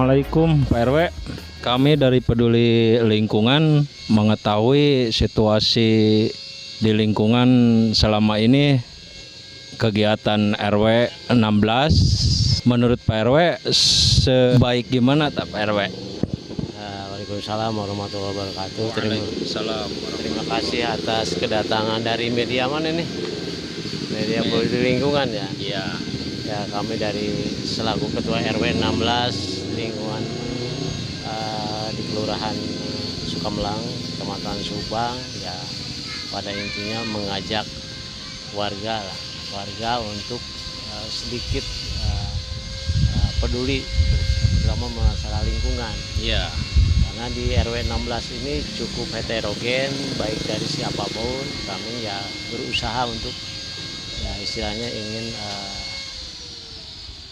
Assalamualaikum Pak RW. Kami dari Peduli Lingkungan mengetahui situasi di lingkungan selama ini kegiatan RW 16. Menurut Pak RW sebaik gimana Pak RW? Waalaikumsalam warahmatullahi wabarakatuh. Terima kasih atas kedatangan dari media mana nih? Media Peduli Lingkungan ya. Iya. Ya, kami dari selaku Ketua RW 16 lingkungan di Kelurahan Sukamelang, Kecamatan Subang, ya pada intinya mengajak warga untuk sedikit peduli terutama masalah lingkungan. Iya. Karena di RW 16 ini cukup heterogen, baik dari siapapun, kami ya berusaha untuk ya istilahnya ingin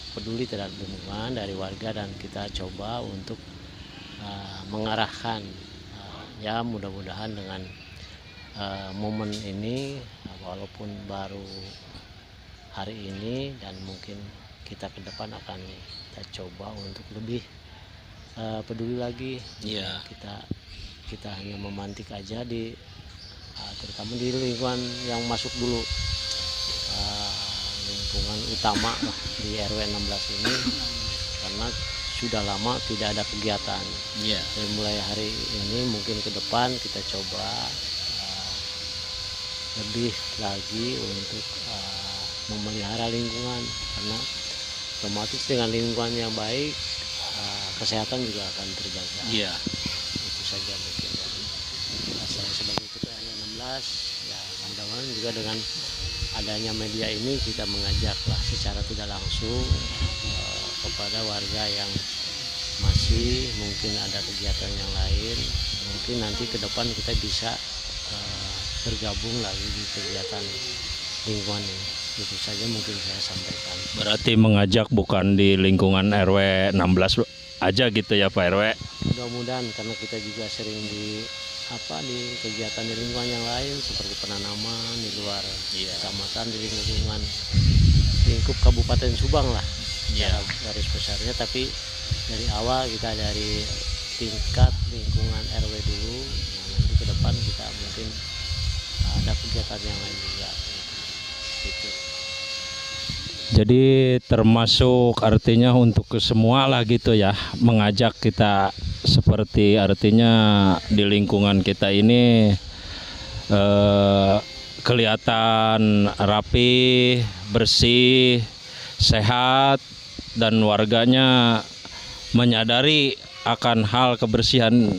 peduli terhadap lingkungan dari warga, dan kita coba untuk mengarahkan ya mudah-mudahan dengan momen ini walaupun baru hari ini, dan mungkin kita ke depan akan kita coba untuk lebih peduli lagi. Iya. Kita hanya memantik aja di terutama di lingkungan yang masuk dulu, lingkungan utama lah di RW 16 ini, karena sudah lama tidak ada kegiatan. Iya. Dan mulai hari ini mungkin ke depan kita coba lebih lagi untuk memelihara lingkungan, karena otomatis dengan lingkungan yang baik kesehatan juga akan terjaga. Iya. Itu saja mungkin dari saya sebagai Ketua RW 16. Ya mudah-mudahan juga dengan adanya media ini kita mengajaklah secara tidak langsung kepada warga yang masih mungkin ada kegiatan yang lain, mungkin nanti ke depan kita bisa bergabung lagi di kegiatan lingkungan ini. Itu saja mungkin saya sampaikan. Berarti mengajak bukan di lingkungan RW 16 aja gitu ya Pak RW? Mudah-mudahan, karena kita juga sering di kegiatan di lingkungan yang lain seperti penanaman di luar kecamatan, di lingkungan lingkup Kabupaten Subang lah. Iya. Garis besarnya, tapi dari awal kita dari tingkat lingkungan RW dulu. Nah, nanti ke depan kita mungkin ada kegiatan yang lain juga. Gitu. Jadi termasuk artinya untuk ke semua lah gitu ya, mengajak kita seperti artinya di lingkungan kita ini kelihatan rapi, bersih, sehat, dan warganya menyadari akan hal kebersihan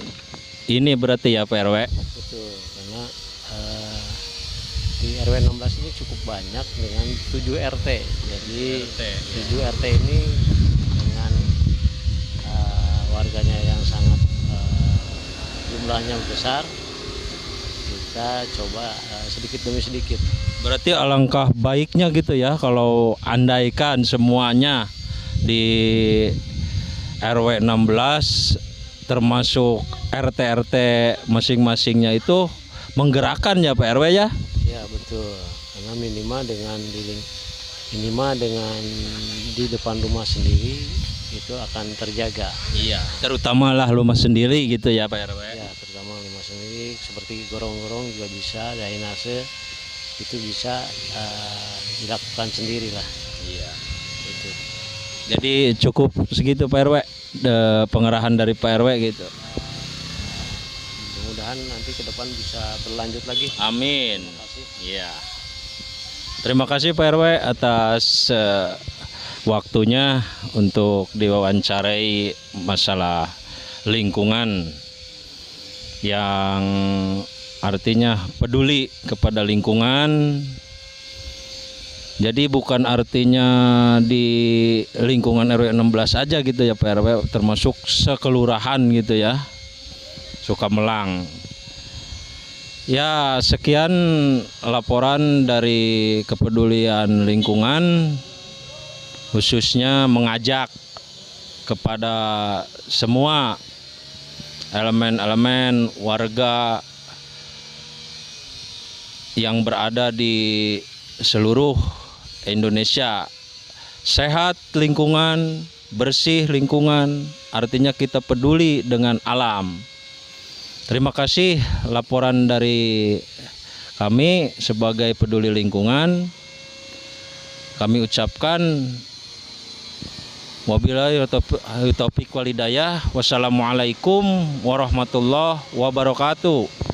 ini berarti ya Pak RW? Betul, karena di RW 16 ini cukup banyak dengan 7 RT. Jadi 7 RT ini dengan warganya yang sangat jumlahnya besar, kita coba sedikit demi sedikit. Berarti alangkah baiknya gitu ya kalau andaikan semuanya di RW 16 termasuk RT-RT masing-masingnya itu menggerakkan ya Pak RW ya? Ya betul, karena minimal dengan di depan rumah sendiri itu akan terjaga. Iya. Terutama lah rumah sendiri gitu ya Pak RW? Ya, terutama rumah sendiri seperti gorong-gorong juga bisa, drainase itu bisa dilakukan sendiri lah. Iya. Itu. Jadi cukup segitu Pak RW, pengerahan dari Pak RW gitu. Mudah-mudahan nanti ke depan bisa berlanjut lagi. Amin. Terima kasih. Iya. Terima kasih Pak RW atas waktunya untuk diwawancarai masalah lingkungan yang artinya peduli kepada lingkungan. Jadi bukan artinya di lingkungan RW 16 aja gitu ya Pak RW, termasuk sekelurahan gitu ya, Sukamelang. Ya, sekian laporan dari Kepedulian Lingkungan, khususnya mengajak kepada semua elemen-elemen warga yang berada di seluruh Indonesia, sehat lingkungan, bersih lingkungan, artinya kita peduli dengan alam. Terima kasih laporan dari kami sebagai peduli lingkungan. Kami ucapkan wabillahi taufiq wal hidayah. Wassalamualaikum warahmatullahi wabarakatuh.